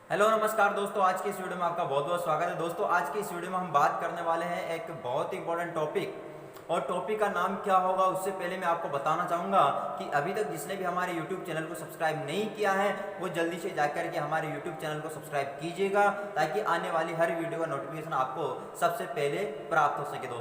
Hello नमस्कार दोस्तों, आज की इस वीडियो में आपका बहुत बहुत स्वागत है। दोस्तों आज की इस वीडियो में हम बात करने वाले हैं एक बहुत ही इंपॉर्टेंट टॉपिक, और टॉपिक का नाम क्या होगा उससे पहले मैं आपको बताना चाहूँगा कि अभी तक जिसने भी हमारे YouTube चैनल को सब्सक्राइब नहीं किया है वो जल्दी से जाकर के हमारे YouTube चैनल को सब्सक्राइब कीजिएगा, ताकि आने वाली हर वीडियो का नोटिफिकेशन आपको सबसे पहले प्राप्त हो सके। तो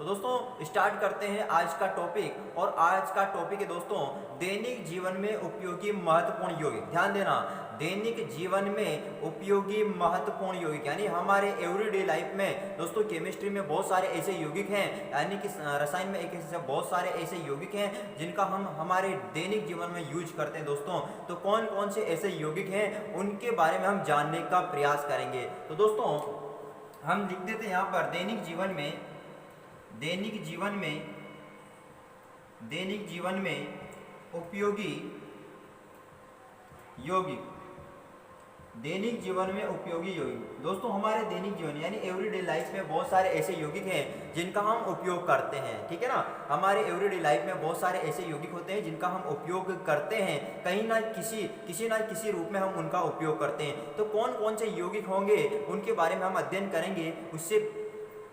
दोस्तों स्टार्ट करते हैं आज का टॉपिक। और आज का टॉपिक है दोस्तों दैनिक जीवन में उपयोगी महत्वपूर्ण यौगिक। ध्यान देना, दैनिक जीवन में उपयोगी महत्वपूर्ण यौगिक, यानी हमारे एवरीडे लाइफ में दोस्तों केमिस्ट्री में बहुत सारे ऐसे यौगिक हैं, यानी कि रसायन में एक ऐसे बहुत सारे ऐसे यौगिक हैं जिनका हम हमारे दैनिक जीवन में यूज करते हैं। दोस्तों तो कौन कौन से ऐसे यौगिक हैं उनके बारे में हम जानने का प्रयास करेंगे। तो दोस्तों हम लिख देते हैं यहाँ पर दैनिक जीवन में, दैनिक जीवन में, दैनिक जीवन में उपयोगी यौगिक, दैनिक जीवन में उपयोगी यौगिक। दोस्तों हमारे दैनिक जीवन यानी एवरीडे लाइफ में बहुत सारे ऐसे यौगिक हैं जिनका हम उपयोग करते हैं, ठीक है ना। हमारे एवरीडे लाइफ में बहुत सारे ऐसे यौगिक होते हैं जिनका हम उपयोग करते हैं, कहीं ना किसी रूप में हम उनका उपयोग करते हैं। तो कौन कौन से यौगिक होंगे उनके बारे में हम अध्ययन करेंगे, उससे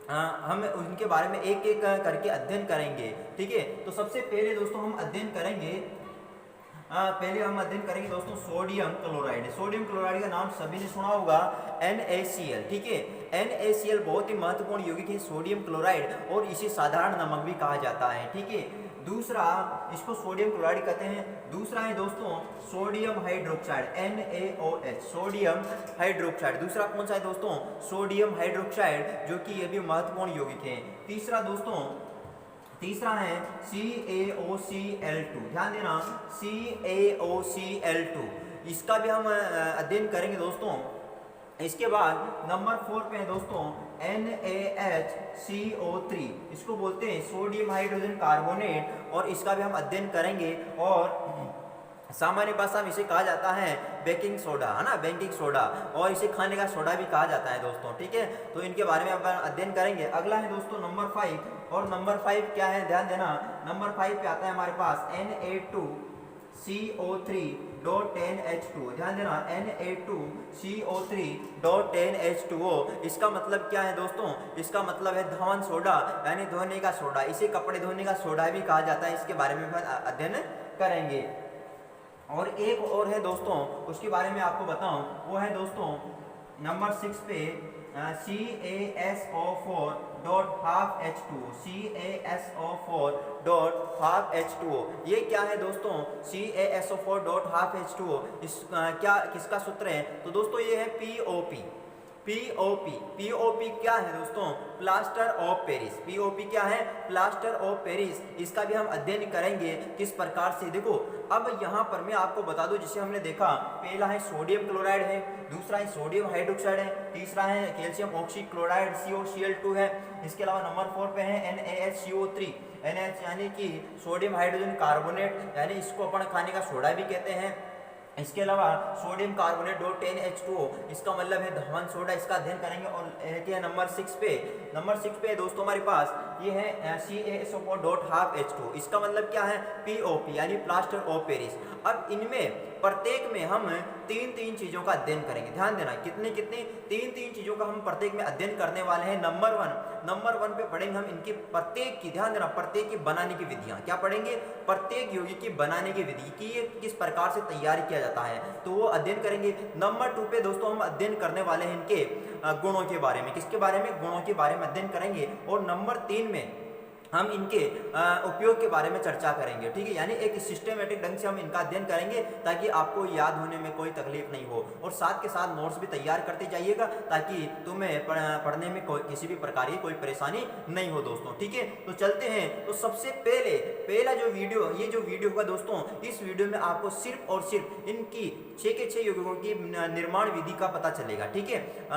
हम उनके बारे में एक एक करके अध्ययन करेंगे, ठीक है। तो सबसे पहले दोस्तों हम अध्ययन करेंगे, पहले हम अध्ययन करेंगे दोस्तों सोडियम क्लोराइड। सोडियम क्लोराइड का नाम सभी ने सुना होगा, NaCl, ठीक है। NaCl बहुत ही महत्वपूर्ण यौगिक है सोडियम क्लोराइड, और इसे साधारण नमक भी कहा जाता है, ठीक है। दूसरा, इसको सोडियम क्लोराइड कहते हैं। दूसरा है दोस्तों sodium hydroxide, NaOH, sodium hydroxide. दूसरा कौन सा है दोस्तों? सोडियम हाइड्रोक्साइड, जो कि ये भी महत्वपूर्ण यौगिक है। तीसरा है CaOCl2। ध्यान देना, CaOCl2, इसका भी हम अध्ययन करेंगे दोस्तों। इसके बाद नंबर 4 पे है दोस्तों NaHCO3, इसको बोलते हैं सोडियम हाइड्रोजन कार्बोनेट, और इसका भी हम अध्ययन करेंगे। और सामान्य भाषा में इसे कहा जाता है बेकिंग सोडा, है ना, बेकिंग सोडा, और इसे खाने का सोडा भी कहा जाता है दोस्तों, ठीक है। तो इनके बारे में अपन अध्ययन करेंगे। अगला है दोस्तों नंबर 5, और नंबर 5 क्या है, ध्यान देना, नंबर 5 पे आता है हमारे पास Na2CO3.10H2। ध्यान देना, Na2CO3.10H2O, इसका मतलब क्या है दोस्तों? इसका मतलब है धवन सोडा, यानी धोने का सोडा। इसे कपड़े धोने का सोडा भी कहा जाता है। इसके बारे में अध्ययन करेंगे। और एक और है दोस्तों, उसके बारे में आपको बताऊं, वो है दोस्तों नंबर 6 पे CaSO4.12H2O, CaSO4.12H2O। ये क्या है दोस्तों? CaSO4.12H2O क्या किसका सूत्र है? तो दोस्तों ये है POP। पीओपी क्या है दोस्तों? Plaster of Paris. पीओपी क्या है? Plaster of Paris. इसका भी हम अध्ययन करेंगे किस प्रकार से। देखो अब यहाँ पर मैं आपको बता दूं, जिसे हमने देखा, पहला है सोडियम क्लोराइड है, दूसरा है सोडियम हाइड्रोक्साइड है, तीसरा है कैल्शियम ऑक्सीक्लोराइड COCl2 है। इसके अलावा नंबर 4 पे है NaHCO3, NaH यानी कि सोडियम हाइड्रोजन कार्बोनेट, यानी इसको अपन खाने का सोडा भी कहते हैं। इसके अलावा सोडियम कार्बोनेट .10H2O, इसका मतलब है धवन सोडा, इसका अध्ययन करेंगे। और है नंबर 6 पे दोस्तों हमारे पास ये है CaSO4.12H2, इसका मतलब क्या है? POP यानी प्लास्टर ऑफ पेरिस। अब इनमें प्रत्येक में हम तीन चीजों का अध्ययन करेंगे। ध्यान देना, कितनी तीन चीजों का हम प्रत्येक में अध्ययन करने वाले हैं। नंबर वन पे पढ़ेंगे हम इनकी प्रत्येक की, ध्यान देना, प्रत्येक की बनाने की विधियां। क्या पढ़ेंगे? प्रत्येक यौगिक की बनाने की विधि की, ये किस प्रकार से तैयार किया जाता है, तो वो अध्ययन करेंगे। नंबर 2 पे दोस्तों हम अध्ययन करने वाले हैं इनके गुणों के बारे में। किसके बारे में? गुणों के बारे में अध्ययन करेंगे। और नंबर 3 में हम इनके उपयोग के बारे में चर्चा करेंगे, ठीक है। यानी एक सिस्टमेटिक ढंग से हम इनका अध्ययन करेंगे, ताकि आपको याद होने में कोई तकलीफ नहीं हो। और साथ के साथ नोट्स भी तैयार करते जाइएगा, ताकि तुम्हें पढ़ने में किसी भी प्रकार की कोई परेशानी नहीं हो दोस्तों, ठीक है। तो चलते हैं। तो सबसे पहला जो वीडियो, ये जो वीडियो होगा दोस्तों, इस वीडियो में आपको सिर्फ और सिर्फ इनकी 6 के 6 यौगिकों की निर्माण विधि का पता चलेगा, ठीक है।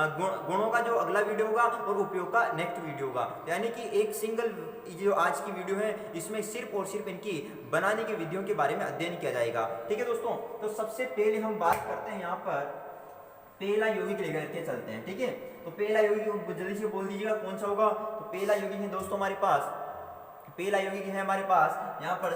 गुणों का जो अगला वीडियो होगा और उपयोग का नेक्स्ट वीडियो होगा, यानी कि एक सिंगल जो आज की वीडियो है इसमें सिर्फ और सिर्फ इनकी बनाने की विधियों के बारे में अध्ययन किया जाएगा, ठीक है दोस्तों। तो सबसे पहले हम बात करते हैं यहाँ पर पहला यौगिक लेकर के चलते हैं, ठीक है। तो पहला यौगिक जल्दी से बोल दीजिएगा कौन सा होगा। तो पहला यौगिक है दोस्तों हमारे पास, पहला यौगिक है हमारे पास यहाँ पर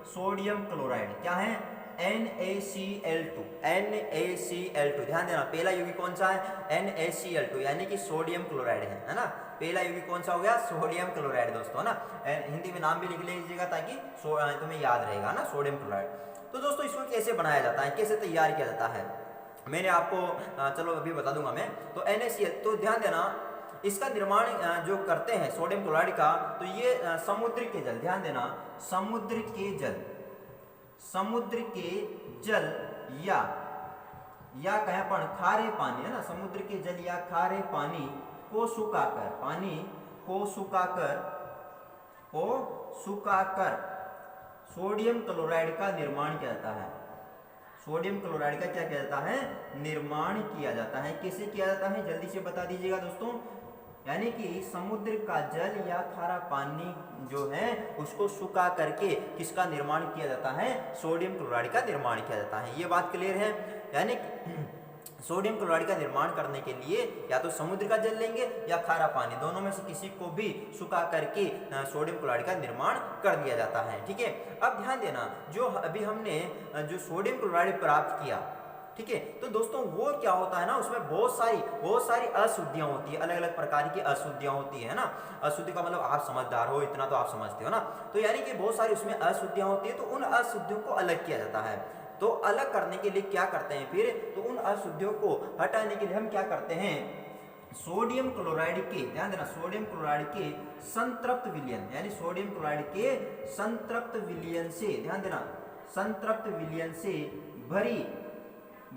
सोडियम क्लोराइड। क्या है? NaCl2, NaCl2, ध्यान देना पहला यौगिक कौन सा है NaCl2 यानी कि सोडियम क्लोराइड है ना। पहला यौगिक कौन सा हो गया सोडियम क्लोराइड दोस्तों, है ना। हिंदी में नाम भी लिख लीजिएगा ताकि तुम्हें याद रहेगा ना, सोडियम क्लोराइड। तो दोस्तों इसको कैसे बनाया जाता है, कैसे तैयार किया जाता है, मैंने आपको चलो अभी बता दूंगा मैं। तो NaCl, तो ध्यान देना इसका निर्माण जो करते हैं सोडियम क्लोराइड का, तो ये समुद्र के जल, ध्यान देना समुद्र के जल, समुद्र के जल या कहें अपन खारे पानी, है ना, समुद्र के जल या खारे पानी को सुखाकर, पानी को सुखाकर सोडियम क्लोराइड का निर्माण किया जाता है। सोडियम क्लोराइड का क्या किया जाता है, निर्माण किया जाता है। कैसे किया जाता है जल्दी से बता दीजिएगा दोस्तों। यानी कि समुद्र का जल या खारा पानी जो है उसको सुखा करके किसका निर्माण किया जाता है, सोडियम क्लोराइड का निर्माण किया जाता है। ये बात क्लियर है। यानी सोडियम क्लोराइड का निर्माण करने के लिए या तो समुद्र का जल लेंगे या खारा पानी, दोनों में से किसी को भी सुखा करके सोडियम क्लोराइड का निर्माण कर दिया जाता है। ठीक है, अब ध्यान देना जो अभी हमने जो सोडियम क्लोराइड प्राप्त किया, ठीक है, तो दोस्तों वो क्या होता है ना, उसमें बहुत सारी अशुद्धियां होती है, अलग अलग प्रकार की अशुद्धियां होती है ना। अशुद्धि का मतलब आप समझदार हो, इतना तो आप समझते हो ना। तो यानी कि बहुत सारी उसमें अशुद्धियां होती है, तो उन अशुद्धियों को अलग किया जाता है। तो अलग करने के लिए क्या करते हैं फिर, तो उन अशुद्धियों को हटाने के लिए हम क्या करते हैं, सोडियम क्लोराइड के, ध्यान देना सोडियम क्लोराइड के संतृप्त विलयन, यानी सोडियम क्लोराइड के संतृप्त विलयन से, ध्यान देना संतृप्त विलयन से भरी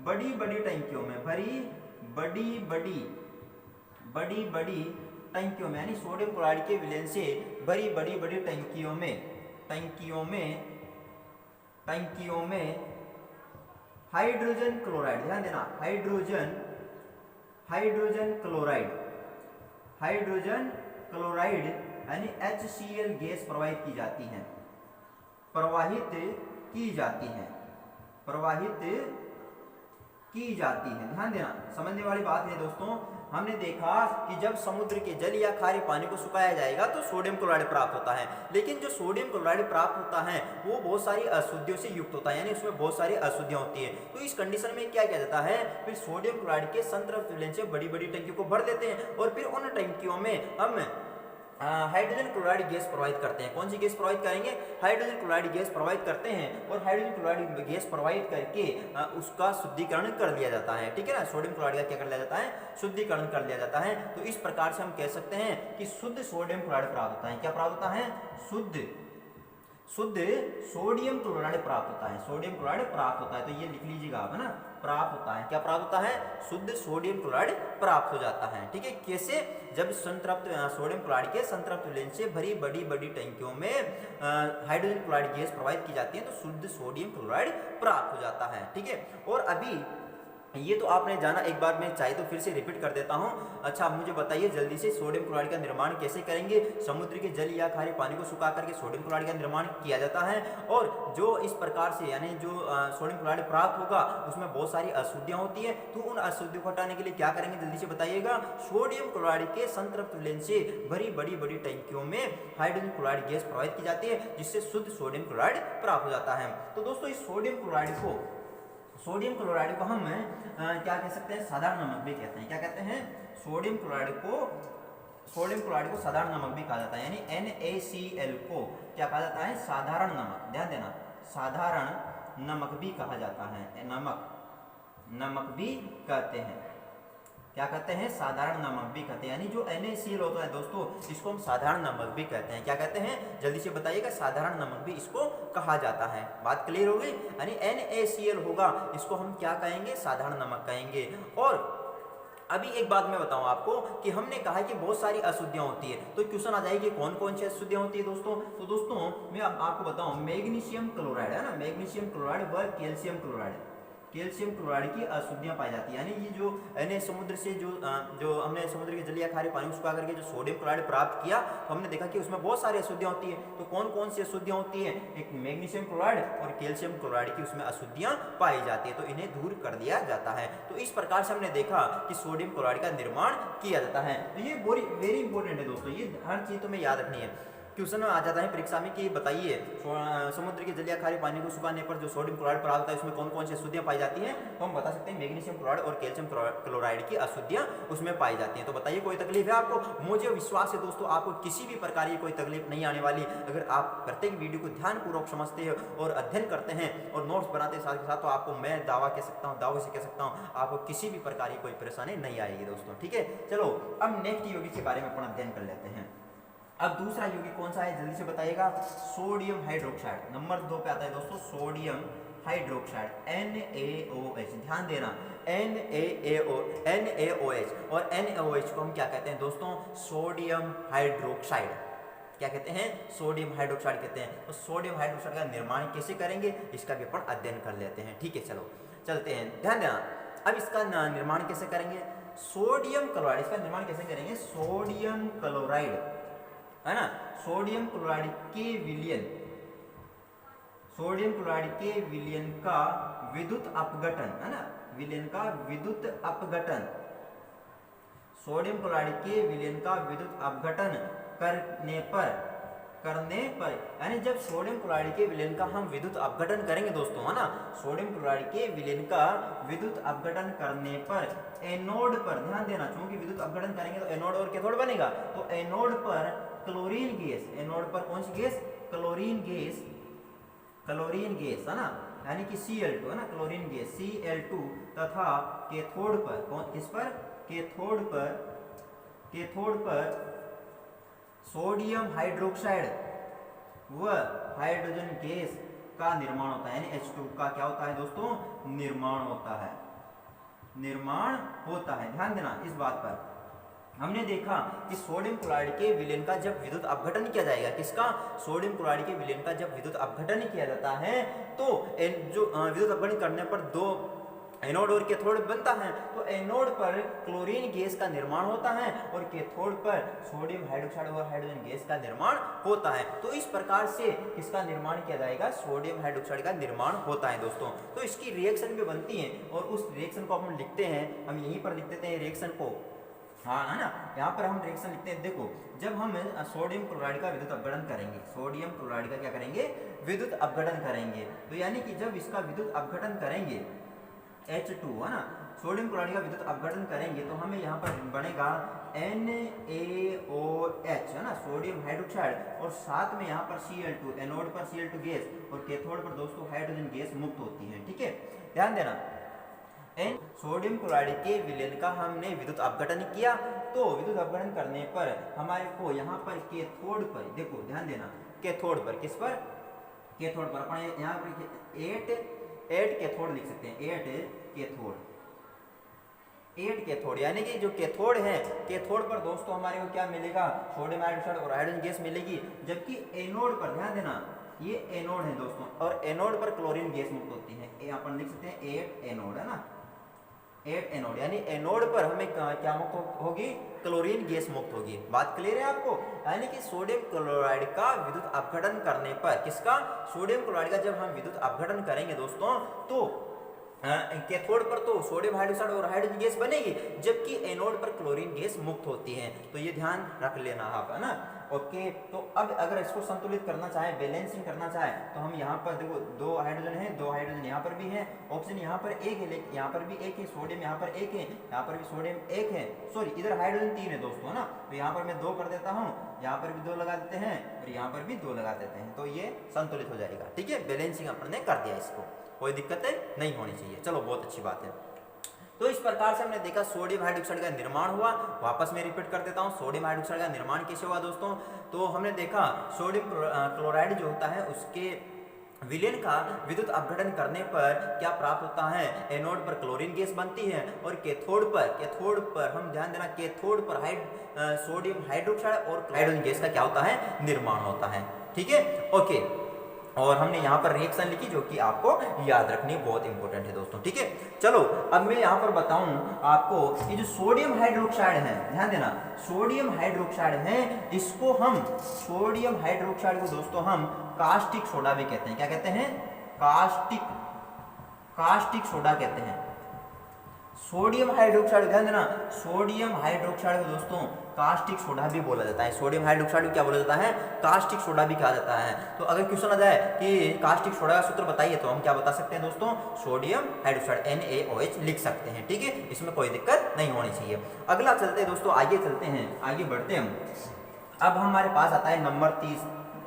बड़ी बड़ी टंकियों में, भरी बड़ी टंकियों में, यानी सोडियम क्लोराइड के विलयन से भरी बड़ी बड़ी टंकियों में हाइड्रोजन क्लोराइड, ध्यान देना हाइड्रोजन क्लोराइड यानी HCl गैस प्रवाहित की जाती है, ध्यान देना समझने वाली बात है दोस्तों। हमने देखा कि जब समुद्र के जल या खारे पानी को सुखाया जाएगा तो सोडियम क्लोराइड प्राप्त होता है, लेकिन जो सोडियम क्लोराइड प्राप्त होता है वो बहुत सारी अशुद्धियों से युक्त होता है, यानी उसमें बहुत सारी अशुद्धियां होती है। तो इस कंडीशन में क्या किया जाता है, फिर सोडियम क्लोराइड के संतृप्त विलयन से बड़ी बड़ी टंकियों को भर देते हैं और फिर उन टंकियों में हम हाइड्रोजन क्लोराइड गैस प्रवाहित करते हैं। कौन सी गैस प्रवाहित करेंगे, हाइड्रोजन क्लोराइड गैस प्रवाहित करते हैं और हाइड्रोजन क्लोराइड गैस प्रवाहित करके उसका शुद्धिकरण कर लिया जाता है। ठीक है ना, सोडियम क्लोराइड का क्या कर लिया जाता है, शुद्धिकरण कर लिया जाता है। तो इस प्रकार से हम कह सकते हैं कि शुद्ध सोडियम क्लोराइड प्राप्त होता है। क्या प्राप्त होता है, शुद्ध सोडियम क्लोराइड प्राप्त होता है, सोडियम क्लोराइड प्राप्त होता है। तो ये लिख लीजिएगा आप, है ना, प्राप्त होता है। क्या प्राप्त होता है, शुद्ध सोडियम क्लोराइड प्राप्त हो जाता है। ठीक है, कैसे, जब संतृप्त सोडियम क्लोराइड के संतृप्त विलयन से भरी बड़ी बड़ी टंकियों में हाइड्रोजन क्लोराइड गैस प्रवाहित की जाती है तो शुद्ध सोडियम क्लोराइड प्राप्त हो जाता है। ठीक है, और अभी ये तो आपने जाना, एक बार मैं चाहे तो फिर से रिपीट कर देता हूं। अच्छा, मुझे बताइए जल्दी से सोडियम क्लोराइड का निर्माण कैसे करेंगे। समुद्र के जल या खारे पानी को सुखा करके सोडियम क्लोराइड का निर्माण किया जाता है और जो इस प्रकार से यानी जो सोडियम क्लोराइड प्राप्त होगा उसमें बहुत सारी अशुद्धियां होती है। तो उन अशुद्धियों को हटाने के लिए क्या करेंगे, जल्दी से बताइएगा। सोडियम क्लोराइड के संतृप्त विलयन से भरी बड़ी बड़ी टंकियों में हाइड्रोजन क्लोराइड गैस प्रवाहित की जाती है जिससे शुद्ध सोडियम क्लोराइड प्राप्त हो जाता है। तो दोस्तों इस सोडियम क्लोराइड को हम क्या कह सकते हैं, साधारण नमक भी कहते हैं। क्या कहते हैं, सोडियम क्लोराइड को साधारण नमक भी कहा जाता है, यानी NaCl को क्या कहा जाता है, साधारण नमक। ध्यान देना, साधारण नमक भी कहा जाता है, नमक भी कहते हैं। क्या कहते हैं, साधारण नमक भी कहते हैं। यानी जो NaCl होता है दोस्तों इसको हम साधारण नमक भी कहते हैं। क्या कहते हैं, जल्दी से बताइएगा, साधारण नमक भी इसको कहा जाता है। बात क्लियर हो गई, यानी NaCl होगा इसको हम क्या कहेंगे, साधारण नमक कहेंगे। और अभी एक बात मैं बताऊं आपको कि हमने कहा कि बहुत सारी अशुद्धियां होती है, तो क्वेश्चन आ जाएगी कौन कौन सी अशुद्धियां होती है दोस्तों। तो दोस्तों मैं आपको बताऊं, मैग्नीशियम क्लोराइड, है ना, मैग्नीशियम क्लोराइड व कैल्शियम क्लोराइड की अशुद्धियां पाई जाती है। यानी ये जो यानी समुद्र से जो हमने समुद्र के जल या खारे पानी उसको आकर के जो सोडियम क्लोराइड प्राप्त किया तो हमने देखा कि उसमें बहुत सारी अशुद्धियां होती है। तो कौन कौन सी अशुद्धियां होती है, एक मैग्नीशियम क्लोराइड और कैल्शियम क्लोराइड की उसमें अशुद्धियां पाई जाती है, तो इन्हें दूर कर दिया जाता है। तो इस प्रकार से हमने देखा कि सोडियम क्लोराइड का निर्माण किया जाता है। तो ये वेरी इंपॉर्टेंट है दोस्तों, ये हर चीज तुम्हें याद रखनी है। क्वेश्चन में आ जाता है परीक्षा में कि बताइए समुद्र के जलीय खारे पानी को सुखाने पर जो सोडियम क्लोराइड प्राप्त होता है उसमें कौन कौन सी अशुद्धियां पाई जाती हैं, तो हम बता सकते हैं मैग्नीशियम क्लोराइड और कैल्शियम क्लोराइड की अशुद्धियां उसमें पाई जाती हैं। तो बताइए कोई तकलीफ है आपको? मुझे विश्वास है दोस्तों आपको किसी भी प्रकार की कोई तकलीफ नहीं आने वाली, अगर आप प्रत्येक वीडियो को ध्यानपूर्वक समझते हैं और अध्ययन करते हैं और नोट्स बनाते साथ के साथ, तो आपको मैं दावे से कह सकता हूँ आपको किसी भी प्रकार की कोई परेशानी नहीं आएगी दोस्तों। ठीक है, चलो अब नेक्स्ट यौगिक के बारे में अपन अध्ययन कर लेते हैं। अब दूसरा यौगिक कौन सा है जल्दी से बताइएगा? Sodium hydroxide. नंबर 2 पे आता है दोस्तों सोडियम हाइड्रोक्साइड NaOH। ध्यान देना NaOH और NaOH को हम क्या कहते हैं दोस्तों? Sodium hydroxide. क्या कहते हैं? सोडियम हाइड्रोक्साइड कहते हैं। तो सोडियम हाइड्रोक्साइड का निर्माण कैसे करेंगे इसका भी अपन अध्ययन कर लेते हैं। ठीक है, चलो चलते हैं, ध्यान देना। अब इसका निर्माण कैसे करेंगे? सोडियम क्लोराइड, इसका निर्माण कैसे करेंगे? सोडियम क्लोराइड है ना, सोडियम क्लोराइड के विलयन, सोडियम क्लोराइड के विलयन का विद्युत अपघटन है ना, विलयन का विद्युत अपघटन, सोडियम क्लोराइड के विलयन का विद्युत अपघटन करने पर यानी जब सोडियम क्लोराइड के विलयन का हम विद्युत अपघटन करेंगे दोस्तों है ना, सोडियम क्लोराइड के विलयन का विद्युत अपघटन करने पर एनोड पर, ध्यान देना चूंकि विद्युत अपघटन करेंगे तो एनोड और कैथोड बनेगा, तो एनोड पर क्लोरीन गैस, एनोड पर कौन सी gas? Chlorine gas, chlorine gas है ना, यानी कि Cl2 है ना, क्लोरीन गैस Cl2 तथा कैथोड पर कौन, किस पर? कैथोड पर सोडियम हाइड्रोक्साइड व हाइड्रोजन गैस का निर्माण होता है, यानी H2 का क्या होता है दोस्तों? निर्माण होता है, निर्माण होता है। ध्यान देना इस बात पर। हमने देखा कि सोडियम क्लोराइड के विलयन का जब विद्युत अपघटन किया जाएगा, किसका? सोडियम क्लोराइड के विलयन का जब विद्युत अपघटन किया जाता है तो जो विद्युत अपघटन करने पर दो एनोड और कैथोड बनता है, तो एनोड पर क्लोरीन गैस का निर्माण होता है और कैथोड पर सोडियम हाइड्रोक्साइड और हाइड्रोजन गैस का निर्माण होता है। तो इस प्रकार से किसका निर्माण किया जाएगा? सोडियम हाइड्रोक्साइड का निर्माण होता है दोस्तों। तो इसकी रिएक्शन भी बनती है और उस रिएक्शन को हम लिखते हैं, हम यहीं पर लिख देते हैं रिएक्शन को, हाँ है ना, यहाँ पर हम रिएक्शन लिखते हैं। देखो जब हम सोडियम क्लोराइड का विद्युत अपघटन करेंगे, सोडियम क्लोराइड का क्या करेंगे? विद्युत अपघटन करेंगे, तो यानी कि जब इसका विद्युत अपघटन करेंगे H2 है ना, सोडियम क्लोराइड का विद्युत अपघटन करेंगे तो हमें यहाँ पर बनेगा NaOH है ना, सोडियम हाइड्रोक्साइड, और साथ में यहाँ पर Cl2, एनोड पर Cl2 गैस और कैथोड पर दोस्तों हाइड्रोजन गैस मुक्त होती है। ठीक है, ध्यान देना। सोडियम क्लोराइड के विलयन का हमने विद्युत अपघटन किया, तो विद्युत अपघटन करने पर हमारे को यहाँ पर कैथोड पर, देखो ध्यान देना, कैथोड पर, किस पर? कैथोड पर अपन यहाँ पर 8 कैथोड लिख सकते हैं, 8 कैथोड, यानी कि जो कैथोड है, कैथोड पर दोस्तों हमारे को क्या मिलेगा? सोडियम हाइड्रोक्साइड और हाइड्रोजन गैस मिलेगी, जबकि एनोड पर, ध्यान देना, ये एनोड है दोस्तों, और एनोड पर क्लोरीन गैस मुक्त होती है। अपन लिख सकते हैं 8 एनोड है ना, 8 एनोड, यानी एनोड पर हमें क्या मुक्त होगी? क्लोरीन गैस मुक्त होगी। बात क्लियर है आपको? यानी कि सोडियम क्लोराइड का विद्युत अपघटन करने पर, किसका? सोडियम क्लोराइड का जब हम विद्युत अपघटन करेंगे दोस्तों तो कैथोड पर तो सोडियम हाइड्रोक्साइड और हाइड्रोजन गैस बनेगी, जबकि एनोड पर क्लोरीन गैस मुक्त होती है। तो ये ध्यान रख लेना आप, है ना। ओके, तो अब अगर इसको संतुलित करना चाहे, बैलेंसिंग करना चाहे, तो हम यहाँ पर देखो 2 हाइड्रोजन है, 2 हाइड्रोजन यहाँ पर भी है, ऑप्शन यहाँ पर 1 है, लेकिन यहाँ पर भी 1 है, सोडियम यहाँ पर 1 है, यहाँ पर भी सोडियम 1 है, सॉरी इधर हाइड्रोजन 3 है दोस्तों, है ना। तो यहाँ पर मैं 2 कर देता हूँ, यहाँ पर भी 2 लगा देते हैं और यहाँ पर भी 2 लगा देते हैं, तो ये संतुलित हो जाएगा। ठीक है, बैलेंसिंग अपने कर दिया, इसको कोई दिक्कतें नहीं होनी चाहिए। चलो बहुत अच्छी बात है। तो इस प्रकार से हमने देखा सोडियम हाइड्रोक्साइड का निर्माण हुआ। वापस मैं रिपीट कर देता हूँ, सोडियम हाइड्रोक्साइड का निर्माण कैसे हुआ दोस्तों। तो हमने देखा सोडियम क्लोराइड जो होता है उसके विलयन का विद्युत अपघटन करने पर क्या प्राप्त होता है? एनोड पर क्लोरीन गैस बनती है और कैथोड पर हम ध्यान देना, कैथोड पर सोडियम हाइड्रोक्साइड और हाइड्रोजन गैस का क्या होता है? निर्माण होता है। ठीक है, ओके। और हमने यहाँ पर रिएक्शन लिखी जो कि आपको याद रखनी बहुत इंपॉर्टेंट है दोस्तों। ठीक है, चलो अब मैं यहाँ पर बताऊं आपको, ये जो सोडियम हाइड्रोक्साइड है, ध्यान देना, सोडियम हाइड्रोक्साइड है, इसको हम सोडियम हाइड्रोक्साइड को दोस्तों हम कास्टिक सोडा भी कहते हैं। क्या कहते हैं? कास्टिक सोडा कहते हैं। सोडियम हाइड्रोक्साइड, ध्यान देना, सोडियम हाइड्रोक्साइड को दोस्तों कास्टिक सोडा भी बोला जाता है। सोडियम हाइड्रोक्साइड को क्या बोला जाता है? कास्टिक सोडा भी कहा जाता है। तो अगर क्वेश्चन आ जाए कि कास्टिक सोडा का सूत्र बताइए, तो हम क्या बता सकते हैं दोस्तों? सोडियम हाइड्रोक्साइड NaOH लिख सकते हैं। ठीक है, इसमें कोई दिक्कत नहीं होनी चाहिए। अगला चलते हैं दोस्तों, आगे चलते हैं, आगे बढ़ते हैं हम। अब हमारे पास आता है नंबर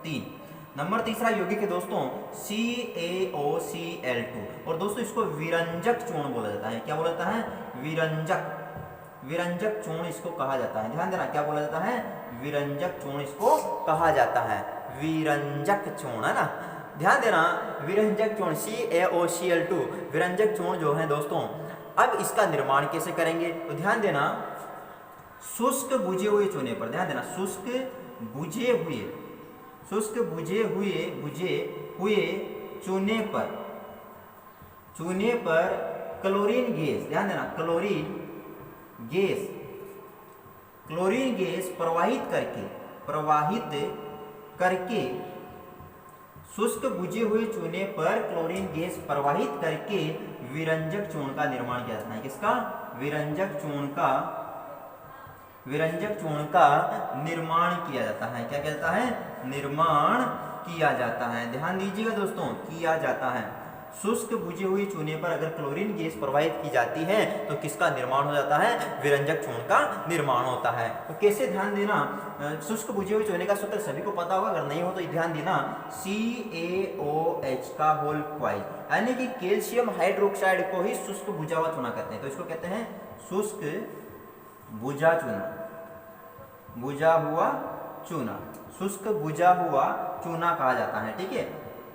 3। नंबर तीसरा यौगिक है दोस्तों CaOCl2, और दोस्तों इसको विरंजक चूर्ण बोला जाता है। क्या बोला जाता है? विरंजक चूर्ण इसको कहा जाता है। ध्यान देना, क्या बोला जाता है? विरंजक चूर्ण इसको कहा जाता है। विरंजक चूर्ण, है ना, ध्यान देना, विरंजक चूर्ण CaOCl2 विरंजक चूर्ण जो है दोस्तों, अब इसका निर्माण कैसे करेंगे? तो ध्यान देना, शुष्क बुझे हुए चूने पर, ध्यान देना, शुष्क बुझे हुए चूने पर क्लोरीन गैस, ध्यान देना, क्लोरीन गैस प्रवाहित करके शुष्क बुझे हुए चूने पर क्लोरीन गैस प्रवाहित करके विरंजक चूर्ण का निर्माण किया जाता है। किसका? विरंजक चूर्ण का निर्माण किया जाता है। क्या किया जाता है? निर्माण किया जाता है। ध्यान दीजिएगा दोस्तों, किया जाता है। शुष्क बुझे हुए चूने पर अगर क्लोरीन गैस प्रवाहित की जाती है तो किसका निर्माण हो जाता है? विरंजक चूर्ण का निर्माण होता है। तो कैसे? ध्यान देना, शुष्क बुझे हुए चूने का सूत्र सभी को पता होगा, अगर नहीं हो तो ध्यान देना, CaOH का होल क्वाइज, यानी कि कैल्शियम हाइड्रोक्साइड को ही शुष्क बुझा हुआ चूना कहते हैं। तो इसको कहते हैं शुष्क बुझा हुआ चूना कहा जाता है। ठीक है,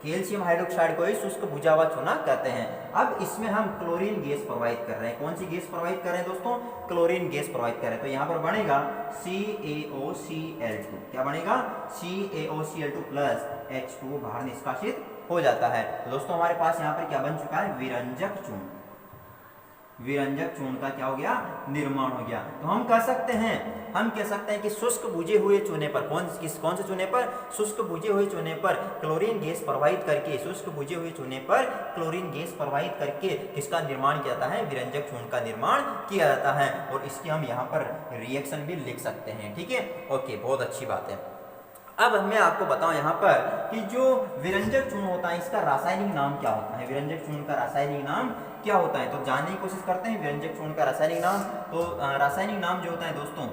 कैल्शियम हाइड्रोक्साइड को ही शुष्क बुझा हुआ चूना कहते हैं। अब इसमें हम क्लोरीन गैस प्रवाहित कर रहे हैं। कौन सी गैस प्रवाहित कर रहे हैं दोस्तों? क्लोरीन गैस प्रवाहित कर रहे हैं। तो यहाँ पर बनेगा CaOCl2। क्या बनेगा? CaOCl2 प्लस H2 बाहर निष्कासित हो जाता है। दोस्तों हमारे पास यहाँ पर क्या बन चुका है? विरंजक चूर्ण का क्या हो गया? निर्माण हो गया। तो हम कह सकते हैं कि शुष्क बुझे हुए चूने पर, कौन से चूने पर? शुष्क बुझे हुए चूने पर क्लोरीन गैस प्रवाहित करके, किसका निर्माण किया जाता है? विरंजक चूर्ण का निर्माण किया जाता है। और इसकी हम यहाँ पर रिएक्शन भी लिख सकते हैं। ठीक है, ओके, बहुत अच्छी बात है। अब मैं आपको बताऊं यहाँ पर कि जो विरंजक चूर्ण होता है, इसका रासायनिक नाम क्या होता है? विरंजक चूर्ण का रासायनिक नाम क्या होता है? तो जानने की कोशिश करते हैं विरंजक चूर्ण का रासायनिक नाम। तो रासायनिक नाम जो होता है दोस्तों,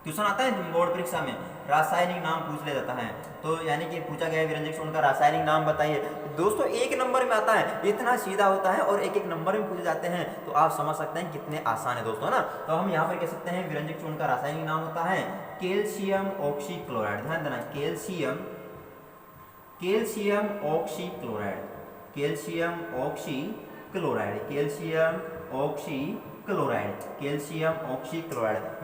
क्वेश्चन आता है बोर्ड परीक्षा में, रासायनिक नाम पूछ लिया जाता है। तो यानी कि पूछा गया है विरंजक चूर्ण का रासायनिक नाम बताइए। दोस्तों एक नंबर में आता है, इतना सीधा होता है, और एक नंबर में पूछे जाते हैं, तो आप समझ सकते हैं कितने आसान है दोस्तों, ना। तो हम यहाँ पर कह सकते हैं विरंजक चूर्ण का रासायनिक नाम होता है कैल्शियम ऑक्सीक्लोराइड। ध्यान देना, कैल्शियम ऑक्सीक्लोराइड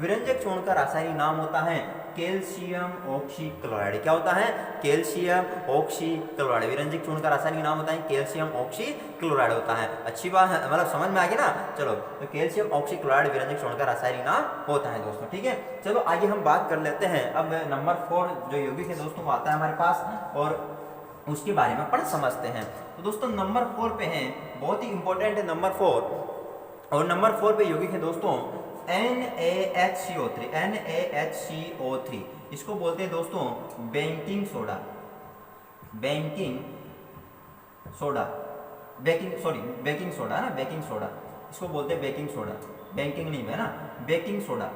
विरंजक चूर्ण का रासायनिक नाम होता है कैल्शियम ऑक्सीक्लोराइड। क्या होता है? Calcium oxychloride. विरंजक चूर्ण का रासायनिक नाम होता है कैल्शियम ऑक्सीक्लोराइड होता है। अच्छी बात है, मतलब समझ में आ गई ना। चलो, तो कैल्शियम ऑक्सीक्लोराइड विरंजक चूर्ण का रासायनिक नाम होता है दोस्तों। ठीक है, चलो आगे हम बात कर लेते हैं। अब नंबर 4 जो यौगिक है दोस्तों, वो आता है हमारे पास, और उसके बारे में पढ़ समझते हैं। तो दोस्तों नंबर 4 पे है, बहुत ही इंपॉर्टेंट है नंबर 4, और नंबर 4 पे यौगिक है दोस्तों NaHCO3। इसको बोलते हैं दोस्तों बेकिंग सोडा, इसको बोलते हैं बेकिंग सोडा, बेकिंग नहीं है ना, बेकिंग सोडा।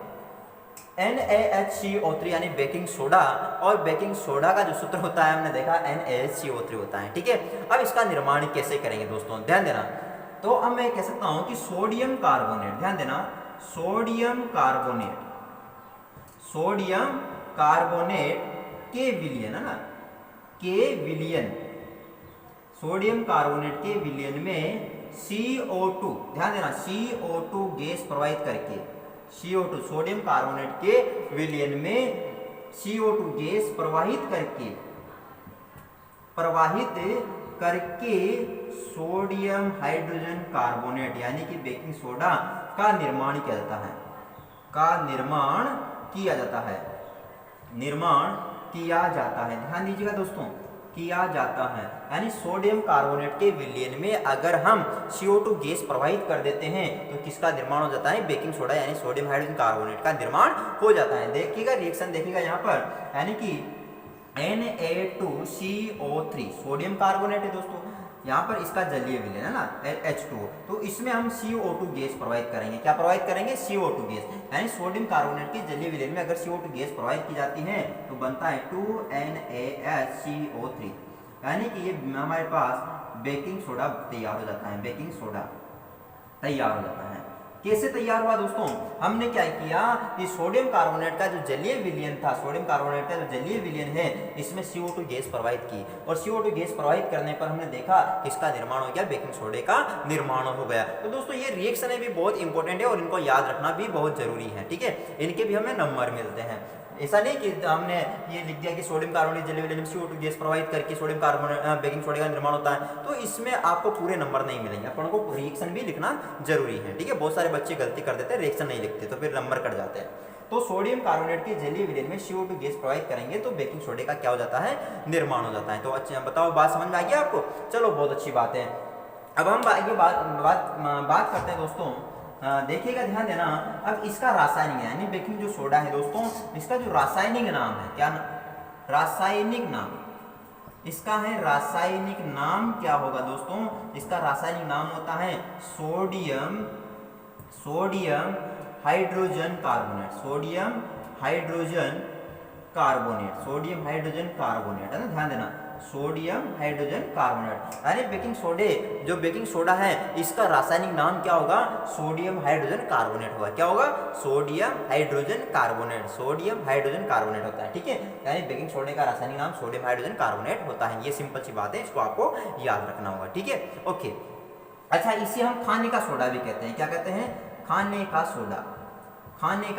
NaHCO3 यानी बेकिंग सोडा, और बेकिंग सोडा का जो सूत्र होता है हमने देखा NaHCO3 होता है। ठीक है, अब इसका निर्माण कैसे करेंगे दोस्तों, ध्यान देना। तो अब मैं कह सकता हूं कि सोडियम कार्बोनेट, ध्यान देना, सोडियम कार्बोनेट के विलयन, है ना, सोडियम कार्बोनेट के विलयन में CO2, ध्यान देना, CO2 गैस प्रवाहित करके, CO2 सोडियम कार्बोनेट के विलयन में CO2 गैस प्रवाहित करके सोडियम हाइड्रोजन कार्बोनेट यानी कि बेकिंग सोडा का निर्माण किया जाता है, ध्यान दीजिएगा दोस्तों, किया जाता है। यानी सोडियम कार्बोनेट के विलयन में अगर हम CO2 गैस प्रवाहित कर देते हैं तो किसका निर्माण हो जाता है, बेकिंग सोडा यानी सोडियम हाइड्रोजन कार्बोनेट का निर्माण हो जाता है। देखिएगा रिएक्शन देखिएगा यहाँ पर, यानी कि Na2CO3 सोडियम कार्बोनेट है दोस्तों, यहाँ पर इसका जलीय विलयन है ना H2O, तो इसमें हम CO2 गैस प्रवाहित करेंगे। क्या प्रवाहित करेंगे, CO2 गैस, यानी सोडियम कार्बोनेट के जलीय विलयन में अगर CO2 गैस प्रवाहित की जाती है तो बनता है 2NaHCO3, यानी कि ये हमारे पास बेकिंग सोडा तैयार हो जाता है, बेकिंग सोडा तैयार हो जाता है। कैसे तैयार हुआ दोस्तों, हमने क्या किया कि सोडियम कार्बोनेट का जो जलीय विलयन था, सोडियम कार्बोनेट का जो जलीय विलयन है इसमें CO2 गैस प्रवाहित की, और CO2 गैस प्रवाहित करने पर हमने देखा इसका निर्माण हो गया, बेकिंग सोडे का निर्माण हो गया। तो दोस्तों ये रिएक्शन भी बहुत इंपॉर्टेंट है और इनको याद रखना भी बहुत जरूरी है, ठीक है, इनके भी हमें नंबर मिलते हैं। ऐसा नहीं कि हमने ये लिख दिया कि सोडियम कार्बोनेट जलीय विलयन में CO2 गैस प्रवाहित करके सोडियम कार्बोनेट बेकिंग सोडे का निर्माण होता है, तो इसमें आपको पूरे नंबर नहीं मिलेंगे, अपन को रिएक्शन भी लिखना जरूरी है, ठीक है। बहुत सारे बच्चे गलती कर देते हैं, रिएक्शन नहीं लिखते तो फिर नंबर कट जाते हैं। तो सोडियम कार्बोनेट के जलीय विलयन में CO2 गैस प्रवाहित करेंगे तो बेकिंग सोडे का क्या हो जाता है, निर्माण हो जाता है। तो अच्छा बताओ, बात समझ में आ गया आपको, चलो बहुत अच्छी बात है। अब हम आगे बात करते हैं दोस्तों, देखिएगा ध्यान देना, अब इसका रासायनिक यानी बेकिंग जो सोडा है दोस्तों, इसका जो रासायनिक नाम है, क्या रासायनिक नाम इसका है, रासायनिक नाम क्या होगा दोस्तों, इसका रासायनिक नाम होता है sodium hydrogen carbonate, sodium hydrogen carbonate है ना, ध्यान देना, सोडियम हाइड्रोजन कार्बोनेट, यानी बेकिंग सोडे जो बेकिंग सोडा है इसका रासायनिक नाम क्या होगा, सोडियम हाइड्रोजन कार्बोनेट होगा। क्या होगा, सोडियम हाइड्रोजन कार्बोनेट होता है, ठीक है। यानी बेकिंग सोडे का रासायनिक नाम सोडियम हाइड्रोजन कार्बोनेट होता है। ये सिंपल सी बात है, इसको आपको याद रखना होगा, ठीक है, ओके। अच्छा, इसे हम खाने का सोडा भी कहते हैं, क्या कहते हैं, खाने का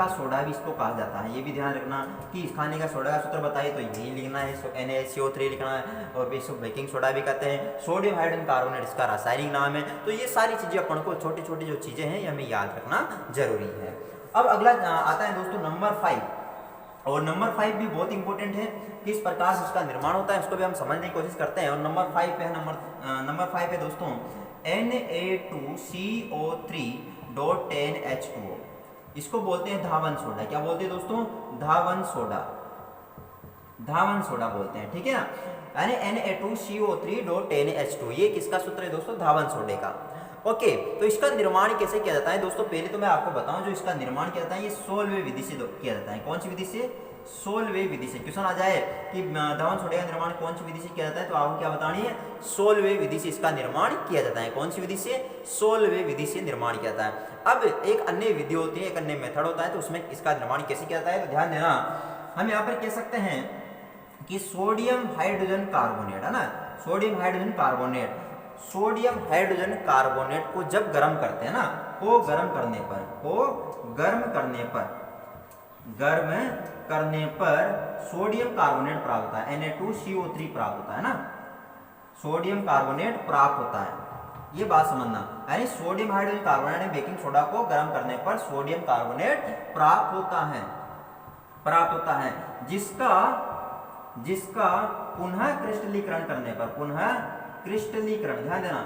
सोडा भी इसको कहा जाता है। ये भी ध्यान रखना कि खाने का सोडा का सूत्र बताइए तो यही लिखना है, NaCO3 लिखना है, और इसको बेकिंग सोडा भी कहते हैं, सोडियम हाइड्रोजन कार्बोनेट इसका रासायनिक नाम है। तो ये सारी चीजें अपन को छोटी छोटी जो चीजें हैं ये हमें याद रखना जरूरी है। अब अगला आता है दोस्तों नंबर 5, और नंबर 5 भी बहुत इंपॉर्टेंट है, किस प्रकार से उसका निर्माण होता है उसको भी हम समझने की कोशिश करते हैं। और नंबर 5 पे है, नंबर 5 है दोस्तों Na2CO3.10H2O, इसको बोलते हैं धावन सोडा। क्या बोलते हैं दोस्तों, धावन सोडा बोलते हैं, ठीक है ना, यानी Na2CO3.10H2, ये किसका सूत्र है दोस्तों, धावन सोडे का। ओके, तो इसका निर्माण कैसे किया जाता है दोस्तों, पहले तो मैं आपको बताऊं जो इसका निर्माण किया जाता है ये सोलवे विधि से किया जाता है। कौन सी विधि से, सोलवे विधि से। क्वेश्चन आ जाए कि धावन सोडे का निर्माण कौन सी विधि से किया जाता है, तो आपको क्या बतानी है, सोलवे विधि से इसका निर्माण किया जाता है। कौन सी विधि से, सोलवे विधि से निर्माण किया जाता है। अब एक अन्य विधि होती है, एक अन्य मेथड होता है, तो उसमें इसका निर्माण कैसे किया जाता है, तो ध्यान देना, हम यहाँ पर कह सकते हैं कि सोडियम हाइड्रोजन कार्बोनेट है ना, सोडियम हाइड्रोजन कार्बोनेट को जब गर्म करते हैं ना, को गर्म करने पर सोडियम कार्बोनेट प्राप्त होता है, Na2CO3 प्राप्त होता है ना, सोडियम कार्बोनेट प्राप्त होता है। ये बात समझना, यानी sodium hydrogen carbonate baking soda को गर्म करने पर सोडियम कार्बोनेट प्राप्त होता है, जिसका पुनः क्रिस्टलीकरण करने पर, ध्यान देना,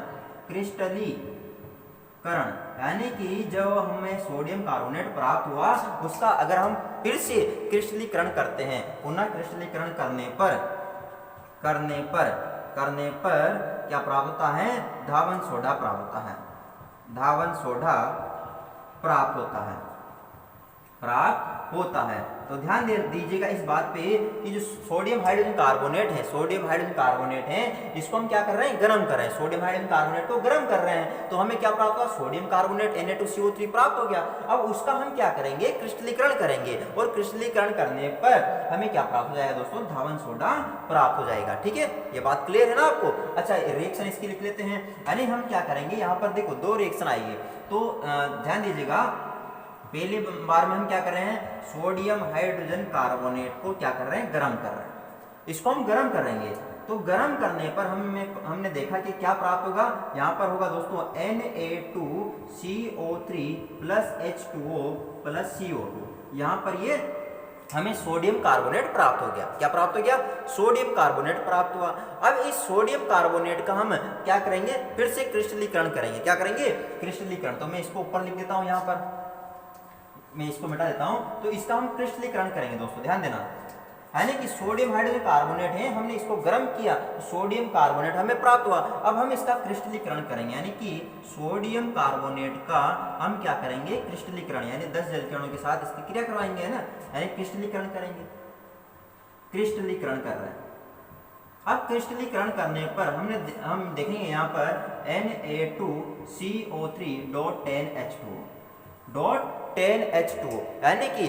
क्रिस्टलीकरण, यानी कि जब हमें सोडियम कार्बोनेट प्राप्त हुआ उसका अगर हम फिर से क्रिस्टलीकरण करते हैं, पुनः क्रिस्टलीकरण करने पर क्या प्राप्त होता है, धावन सोडा प्राप्त होता है। तो ध्यान दीजिएगा इस बात पे कि जो सोडियम हाइड्रोजन कार्बोनेट है इसको हम क्या कर रहे हैं, गर्म कर रहे हैं, सोडियम हाइड्रोजन कार्बोनेट को गर्म कर रहे हैं, तो हमें क्या प्राप्त हुआ, सोडियम कार्बोनेट Na2CO3 प्राप्त हो गया। अब उसका हम क्या करेंगे, क्रिस्टलीकरण करेंगे, और क्रिस्टलीकरण करने पर हमें क्या प्राप्त हो जाएगा दोस्तों, धावन सोडा प्राप्त हो जाएगा, ठीक है। ये बात क्लियर है ना आपको। अच्छा, रिएक्शन इसकी लिख लेते हैं, यानी हम क्या करेंगे, यहाँ पर देखो 2 रिएक्शन आएंगे, तो ध्यान दीजिएगा, पहली बार में हम क्या कर रहे हैं, सोडियम हाइड्रोजन कार्बोनेट को क्या कर रहे हैं, गर्म कर रहे हैं, इसको हम गर्म करेंगे। तो गर्म करने पर हमने देखा कि क्या प्राप्त होगा, यहाँ पर होगा दोस्तों Na2CO3 + H2O + CO2, यहाँ पर ये हमें सोडियम कार्बोनेट प्राप्त हो गया। क्या प्राप्त हो गया? सोडियम कार्बोनेट प्राप्त हुआ। अब इस सोडियम कार्बोनेट का हम क्या करेंगे? फिर से क्रिस्टलीकरण करेंगे। क्या करेंगे? क्रिस्टलीकरण। तो मैं इसको ऊपर लिख देता हूं, यहां पर मैं इसको मिटा देता हूं। तो इसका हम क्रिस्टलीकरण करेंगे दोस्तों, ध्यान देना। यानी कि सोडियम हाइड्रोजन कार्बोनेट है, हमने इसको गर्म किया तो सोडियम कार्बोनेट हमें प्राप्त हुआ। अब हम इसका क्रिस्टलीकरण करेंगे, यानी कि सोडियम कार्बोनेट का हम क्या करेंगे? क्रिस्टलीकरण, यानी 10 जल के अणुओं के साथ इसकी क्रिया करवाएंगे, है ना, यानी क्रिस्टलीकरण करेंगे। क्रिस्टलीकरण कर रहे हैं। अब क्रिस्टलीकरण करने पर हम देखेंगे यहाँ पर Na2CO3.10H2 यानी कि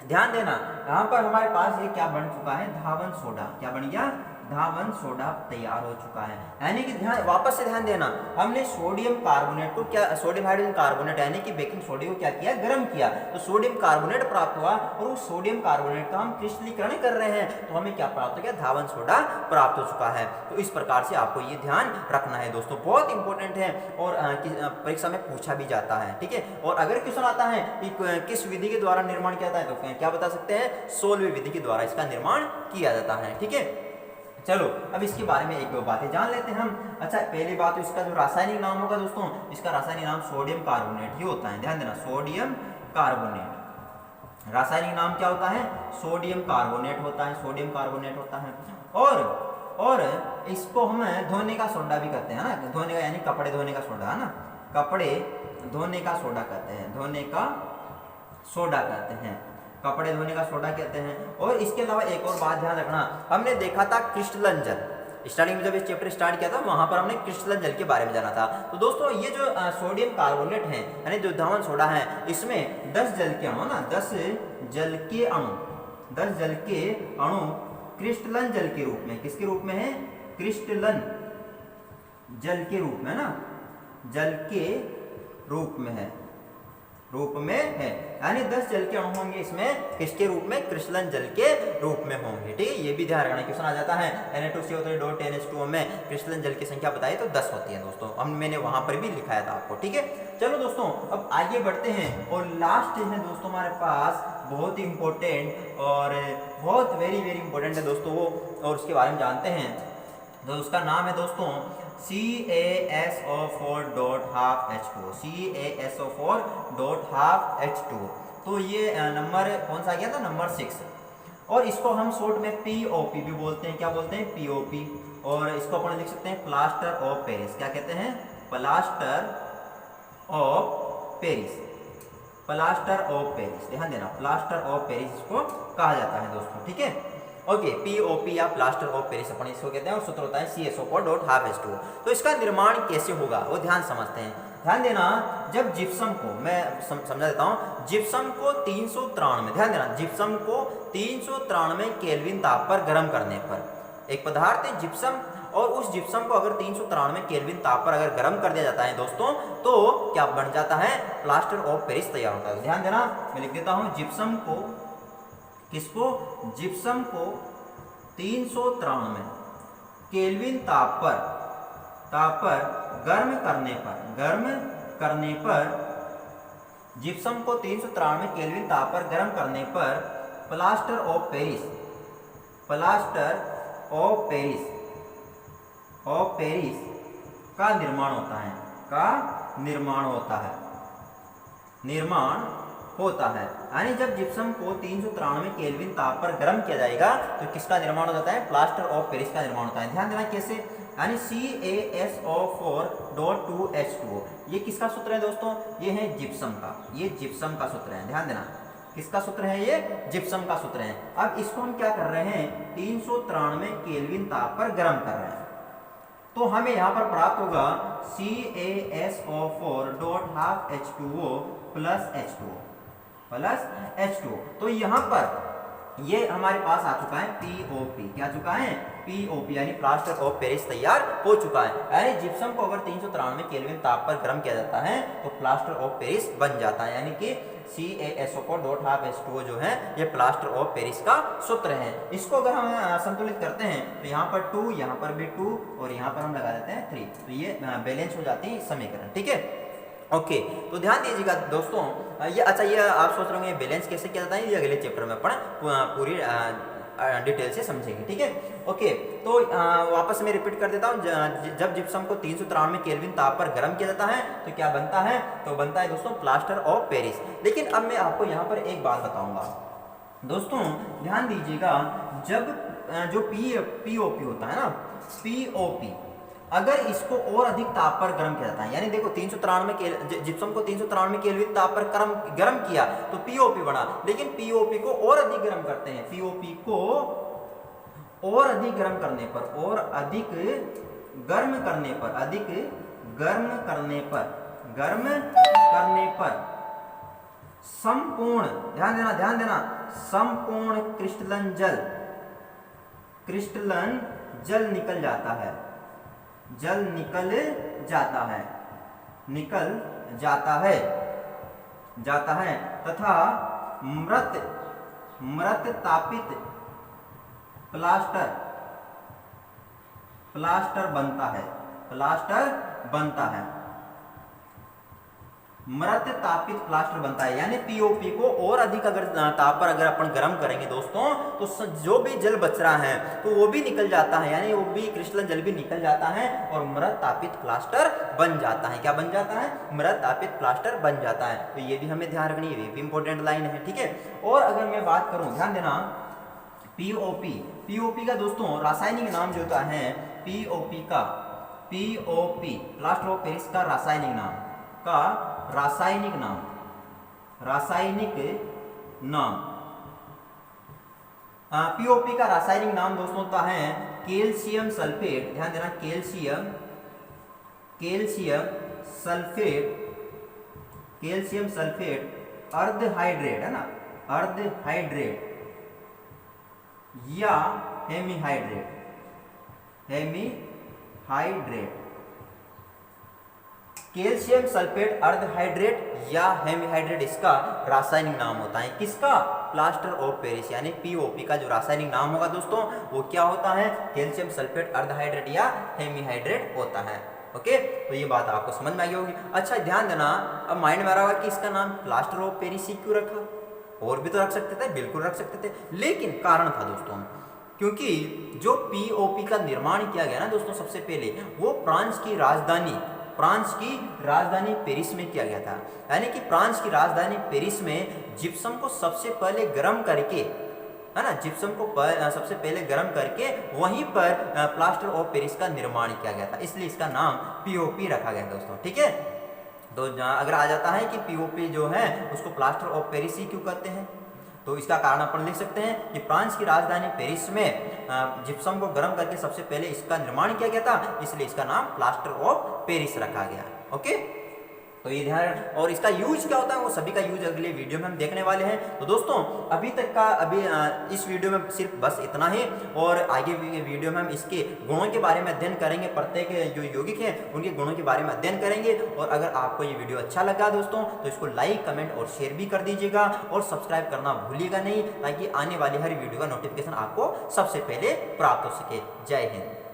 ध्यान देना, यहाँ पर हमारे पास ये क्या बन चुका है? धावन सोडा। क्या बन गया? धावन सोडा तैयार हो चुका है। यानी कि ध्यान, वापस से ध्यान देना, हमने सोडियम कार्बोनेट को क्या, सोडियम हाइड्रोजन कार्बोनेट यानी कि बेकिंग सोडा को क्या किया? गर्म किया, तो सोडियम कार्बोनेट प्राप्त हुआ और उस सोडियम कार्बोनेट का हम क्रिस्टलीकरण कर रहे हैं, तो हमें क्या प्राप्त हो गया? धावन सोडा प्राप्त हो चुका है। तो इस प्रकार से आपको ये ध्यान रखना है दोस्तों, बहुत इंपॉर्टेंट है और परीक्षा में पूछा भी जाता है, ठीक है। और अगर क्वेश्चन आता है कि किस विधि के द्वारा निर्माण किया जाता है, तो क्या बता सकते हैं? सोलवे विधि के द्वारा इसका निर्माण किया जाता है, ठीक है। चलो अब इसके बारे में एक दो बातें जान लेते हैं हम। अच्छा, पहली बात तो इसका जो रासायनिक नाम होगा दोस्तों, इसका रासायनिक नाम सोडियम कार्बोनेट ही होता है, ध्यान देना, सोडियम कार्बोनेट। रासायनिक नाम क्या होता है? सोडियम कार्बोनेट होता है, सोडियम कार्बोनेट होता है। और इसको हम धोने का सोडा भी कहते हैं ना, धोने का यानी कपड़े धोने का सोडा, है ना, कपड़े धोने का सोडा कहते हैं, धोने का सोडा कहते हैं, कपड़े धोने का सोडा कहते हैं। और इसके अलावा एक और बात ध्यान रखना, हमने देखा था क्रिस्टलन जल, स्टार्टिंग में जब ये चैप्टर स्टार्ट किया था वहां पर हमने क्रिस्टलन जल के बारे में जाना था। तो दोस्तों ये जो सोडियम कार्बोनेट है, यानी जो धावन सोडा है, इसमें 10 जल के अणु ना, 10 जल के अणु क्रिस्टलन जल के रूप में, किसके रूप में है? क्रिस्टलन जल के रूप में ना, जल के रूप में है, यानी 10 जल के अणु होंगे इसमें, किसके रूप में? क्रिस्टलन जल के रूप में होंगे, ठीक है। ये भी ध्यान रखना, क्वेश्चन आ जाता है Na2CO3.10H2O में क्रिस्टलन जल की संख्या बताइए तो 10 होती है दोस्तों, अब मैंने वहां पर भी लिखाया था आपको, ठीक है। चलो दोस्तों अब आगे बढ़ते हैं और लास्ट है दोस्तों हमारे पास बहुत इंपॉर्टेंट और बहुत वेरी इंपॉर्टेंट है दोस्तों वो, और उसके बारे में जानते हैं। तो उसका नाम है दोस्तों CaSO4.12H2, CaSO4.12H2। तो ये नंबर कौन सा आ गया था? नंबर 6। और इसको हम शॉर्ट में POP भी बोलते हैं। क्या बोलते हैं? POP। और इसको अपन लिख सकते हैं प्लास्टर ऑफ पेरिस। क्या कहते हैं? Plaster of Paris, plaster of Paris, ध्यान देना, प्लास्टर ऑफ पेरिस इसको कहा जाता है दोस्तों, ठीक है। ओके, POP या प्लास्टर ऑफ पेरिस अपन इसको कहते हैं और सूत्र होता है CaSO4.12H2। तो इसका निर्माण कैसे होगा वो ध्यान समझते हैं। ध्यान देना, जब जिप्सम को मैं समझा देता हूं, जिप्सम को 393, ध्यान देना, जिप्सम को 393 केल्विन ताप पर गर्म करने पर, एक पदार्थ है जिप्सम, और उस जिप्सम को अगर 393 केल्विन ताप पर अगर गर्म कर दिया जाता है दोस्तों, तो क्या बन जाता है? प्लास्टर ऑफ पेरिस तैयार होता है। ध्यान देना, मैं लिख देता हूं, जिप्सम को, किसको? जिप्सम को 393 केल्विन ताप पर गर्म करने पर जिप्सम को 393 केल्विन ताप पर गर्म करने पर प्लास्टर ऑफ पेरिस का निर्माण होता है, यानी जब जिप्सम को 393 केल्विन ताप पर गर्म किया जाएगा तो किसका निर्माण हो जाता है? प्लास्टर ऑफ पेरिस का निर्माण होता है। ध्यान देना कैसे, यानी CaSO4.2H2O, ये किसका सूत्र है दोस्तों? ये है जिप्सम का, ये जिप्सम का सूत्र है। ध्यान देना, किसका सूत्र है? ये जिप्सम का सूत्र है। अब इसको हम क्या कर रहे हैं? 393 केल्विन ताप पर गर्म कर रहे हैं, तो हमें यहाँ पर प्राप्त होगा CaSO4.12H2O प्लस H2O। तो यहाँ पर ये हमारे पास आ चुका है POP। क्या चुका है? POP, यानी प्लास्टर ऑफ पेरिस तैयार हो चुका है। यानी जिप्सम को अगर 393 केल्विन ताप पर गर्म किया जाता है तो प्लास्टर ऑफ पेरिस बन जाता है, यानी कि CaSO4.12H2O जो है ये प्लास्टर ऑफ पेरिस का सूत्र है। इसको अगर हम संतुलित करते हैं तो यहाँ पर 2, यहाँ पर भी 2 और यहाँ पर हम लगा देते हैं 3, तो ये बैलेंस हो जाते हैं समीकरण, ठीक है। ओके, तो ध्यान दीजिएगा दोस्तों, ये अच्छा, ये आप सोच रहे होंगे बैलेंस कैसे किया जाता है, ये अगले चैप्टर में अपन पूरी डिटेल से समझेंगे, ठीक है। ओके, तो वापस मैं रिपीट कर देता हूँ, जब जिप्सम को 393 केल्विन ताप पर गर्म किया जाता है तो क्या बनता है, तो बनता है दोस्तों प्लास्टर ऑफ पेरिस। लेकिन अब मैं आपको यहाँ पर एक बात बताऊंगा दोस्तों, ध्यान दीजिएगा, जब जो पीओपी होता है ना, पीओपी, अगर इसको और अधिक ताप पर गर्म किया जाता है, यानी देखो 393 जिप्सम को 393 केल्विन ताप पर गर्म किया तो पीओपी बना, लेकिन पीओपी को और अधिक गर्म करते हैं, पीओपी को और अधिक गर्म करने पर, और अधिक गर्म करने पर, अधिक गर्म करने पर संपूर्ण, ध्यान देना, संपूर्ण क्रिस्टलन जल निकल जाता है, जल निकल जाता है तथा मृत तापित प्लास्टर बनता है, मृत तापित प्लास्टर बनता है, यानी पीओपी को और अधिक अगर ताप पर अगर अपन गर्म करेंगे दोस्तों, तो जो भी जल बच रहा है तो वो भी निकल जाता है, यानी वो भी क्रिस्टलन जल भी निकल जाता है और मृत तापित प्लास्टर बन जाता है। क्या बन जाता है, मृत तापित प्लास्टर बन जाता है। तो ये भी हमें ध्यान रखनी है, ये भी इंपॉर्टेंट लाइन है, ठीक है। और अगर मैं बात करूं, ध्यान देना, पीओपी का दोस्तों रासायनिक नाम जो होता है, पीओपी प्लास्टर ऑफ पेरिस का रासायनिक नाम पीओपी का रासायनिक नाम दोस्तों होता है कैल्शियम सल्फेट। ध्यान देना, कैल्शियम सल्फेट अर्धहाइड्रेट है ना, अर्धहाइड्रेट या हेमीहाइड्रेट, कैल्शियम सल्फेट अर्धहाइड्रेट या हेमीहाइड्रेट इसका रासायनिक नाम होता है। किसका, प्लास्टर ऑफ पेरिस, यानी पीओपी का जो रासायनिक नाम होगा दोस्तों वो क्या होता है, कैल्शियम सल्फेट अर्धहाइड्रेट या हेमीहाइड्रेट होता है। ओके, तो ये बात आपको समझ में आई होगी। अच्छा ध्यान देना, अब माइंड में आ रहा होगा कि इसका नाम प्लास्टर ऑफ पेरिस ही क्यों रखा, और भी तो रख सकते थे, बिल्कुल रख सकते थे, लेकिन कारण था दोस्तों, क्योंकि जो पीओपी का निर्माण किया गया ना दोस्तों, सबसे पहले वो फ्रांस की राजधानी पेरिस में किया गया था। यानी कि फ्रांस की राजधानी पेरिस में जिप्सम को सबसे पहले गर्म करके, है ना, जिप्सम को सबसे पहले गर्म करके वहीं पर प्लास्टर ऑफ पेरिस का निर्माण किया गया था, इसलिए इसका नाम पीओपी रखा गया दोस्तों, ठीक है। तो अगर आ जाता है कि पीओपी जो है उसको प्लास्टर ऑफ पेरिस ही क्यों कहते हैं, तो इसका कारण अपन लिख सकते हैं कि फ्रांस की राजधानी पेरिस में जिप्सम को गर्म करके सबसे पहले इसका निर्माण किया गया था, इसलिए इसका नाम प्लास्टर ऑफ पेरिस रखा गया। ओके, तो ये ध्यान, और इसका यूज क्या होता है वो सभी का यूज अगले वीडियो में हम देखने वाले हैं। तो दोस्तों अभी तक का इस वीडियो में सिर्फ बस इतना ही, और आगे वीडियो में हम इसके गुणों के बारे में अध्ययन करेंगे, प्रत्येक जो यौगिक हैं उनके गुणों के बारे में अध्ययन करेंगे। और अगर आपको ये वीडियो अच्छा लगा दोस्तों तो इसको लाइक, कमेंट और शेयर भी कर दीजिएगा, और सब्सक्राइब करना भूलिएगा नहीं, ताकि आने वाली हर वीडियो का नोटिफिकेशन आपको सबसे पहले प्राप्त हो सके। जय हिंद।